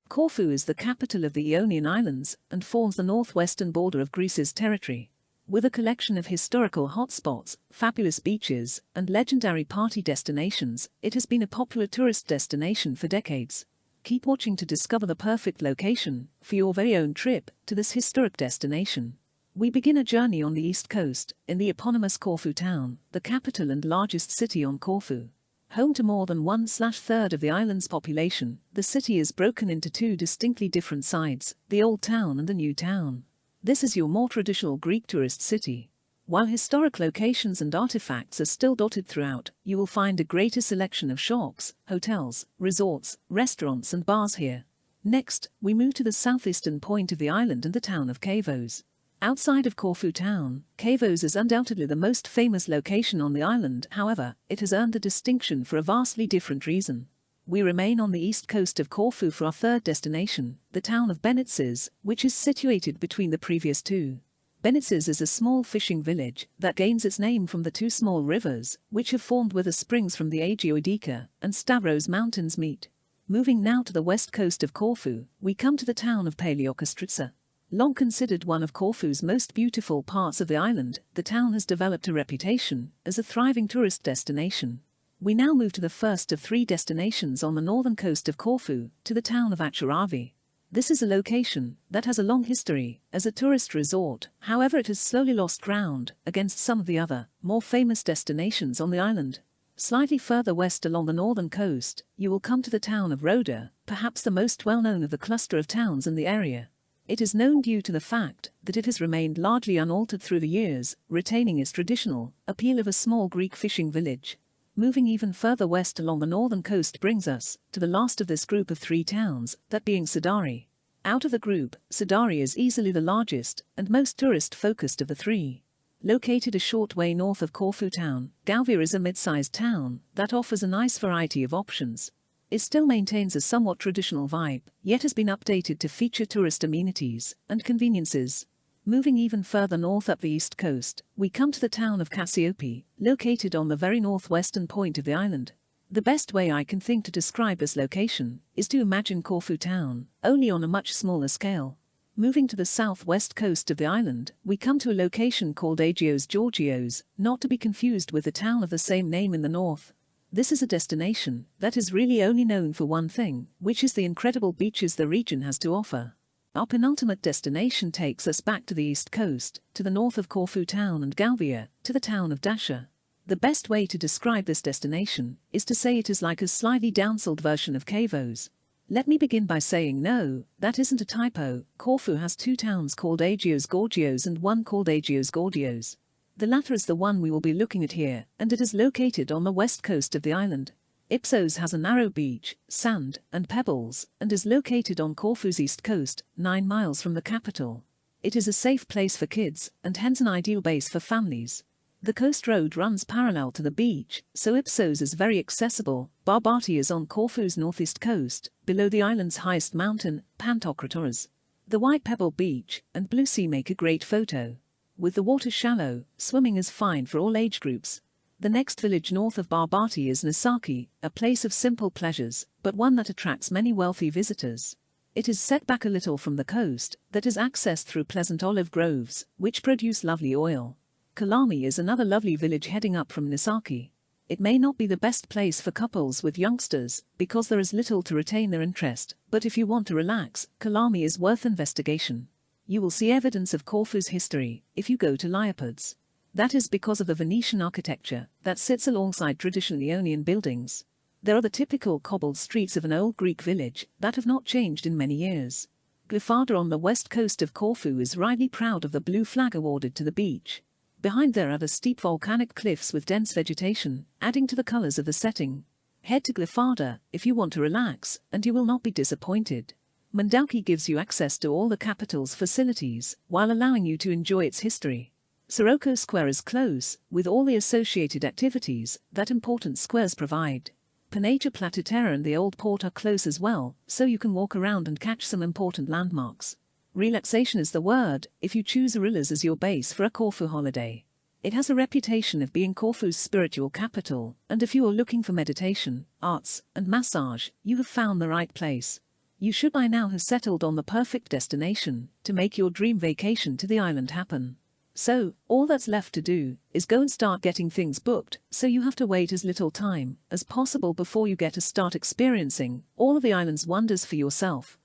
Corfu is the capital of the Ionian Islands and forms the northwestern border of Greece's territory. With a collection of historical hotspots, fabulous beaches, and legendary party destinations, it has been a popular tourist destination for decades. Keep watching to discover the perfect location for your very own trip to this historic destination. We begin a journey on the east coast, in the eponymous Corfu Town, the capital and largest city on Corfu. Home to more than 1/3 of the island's population, the city is broken into two distinctly different sides, the Old Town and the New Town. This is your more traditional Greek tourist city. While historic locations and artifacts are still dotted throughout, you will find a greater selection of shops, hotels, resorts, restaurants and bars here. Next, we move to the southeastern point of the island and the town of Cavos. Outside of Corfu Town, Cavos is undoubtedly the most famous location on the island. However, it has earned the distinction for a vastly different reason. We remain on the east coast of Corfu for our third destination, the town of Benitses, which is situated between the previous two. Benitses is a small fishing village that gains its name from the two small rivers, which have formed where the springs from the Agios and Stavros mountains meet. Moving now to the west coast of Corfu, we come to the town of Paleoca Strixa. Long considered one of Corfu's most beautiful parts of the island, the town has developed a reputation as a thriving tourist destination. We now move to the first of three destinations on the northern coast of Corfu, to the town of Acharavi. This is a location that has a long history as a tourist resort. However, it has slowly lost ground against some of the other, more famous destinations on the island. Slightly further west along the northern coast, you will come to the town of Roda, perhaps the most well-known of the cluster of towns in the area. It is known due to the fact that it has remained largely unaltered through the years, retaining its traditional appeal of a small Greek fishing village. Moving even further west along the northern coast brings us to the last of this group of three towns, that being Sidari. Out of the group, Sidari is easily the largest and most tourist-focused of the three. Located a short way north of Corfu Town, Gouvia is a mid-sized town that offers a nice variety of options. It still maintains a somewhat traditional vibe, yet has been updated to feature tourist amenities and conveniences. Moving even further north up the east coast, we come to the town of Cassiopei, located on the very northwestern point of the island. The best way I can think to describe this location is to imagine Corfu Town, only on a much smaller scale. Moving to the southwest coast of the island, we come to a location called Agios Georgios, not to be confused with the town of the same name in the north. This is a destination that is really only known for one thing, which is the incredible beaches the region has to offer. Our penultimate destination takes us back to the east coast, to the north of Corfu Town and Gouvia, to the town of Dassia. The best way to describe this destination is to say it is like a slightly downsold version of Cavos. Let me begin by saying no, that isn't a typo. Corfu has two towns called Agios Georgios and one called Agios Gordios. The latter is the one we will be looking at here, and it is located on the west coast of the island. Ipsos has a narrow beach, sand, and pebbles, and is located on Corfu's east coast, 9 miles from the capital. It is a safe place for kids, and hence an ideal base for families. The coast road runs parallel to the beach, so Ipsos is very accessible. Barbati is on Corfu's northeast coast, below the island's highest mountain, Pantokratoras. The white pebble beach and blue sea make a great photo. With the water shallow, swimming is fine for all age groups. The next village north of Barbati is Nissaki, a place of simple pleasures, but one that attracts many wealthy visitors. It is set back a little from the coast, that is accessed through pleasant olive groves, which produce lovely oil. Kalami is another lovely village heading up from Nissaki. It may not be the best place for couples with youngsters, because there is little to retain their interest, but if you want to relax, Kalami is worth investigation. You will see evidence of Corfu's history if you go to Liapades. That is because of the Venetian architecture that sits alongside traditional Ionian buildings. There are the typical cobbled streets of an old Greek village that have not changed in many years. Glyfada on the west coast of Corfu is rightly proud of the blue flag awarded to the beach. Behind there are the steep volcanic cliffs with dense vegetation, adding to the colors of the setting. Head to Glyfada if you want to relax, and you will not be disappointed. Mandouki gives you access to all the capital's facilities, while allowing you to enjoy its history. Sirocco Square is close, with all the associated activities that important squares provide. Panagea Plateterra and the Old Port are close as well, so you can walk around and catch some important landmarks. Relaxation is the word if you choose Arillas as your base for a Corfu holiday. It has a reputation of being Corfu's spiritual capital, and if you are looking for meditation, arts, and massage, you have found the right place. You should by now have settled on the perfect destination to make your dream vacation to the island happen. So, all that's left to do is go and start getting things booked, so you have to wait as little time as possible before you get to start experiencing all of the island's wonders for yourself.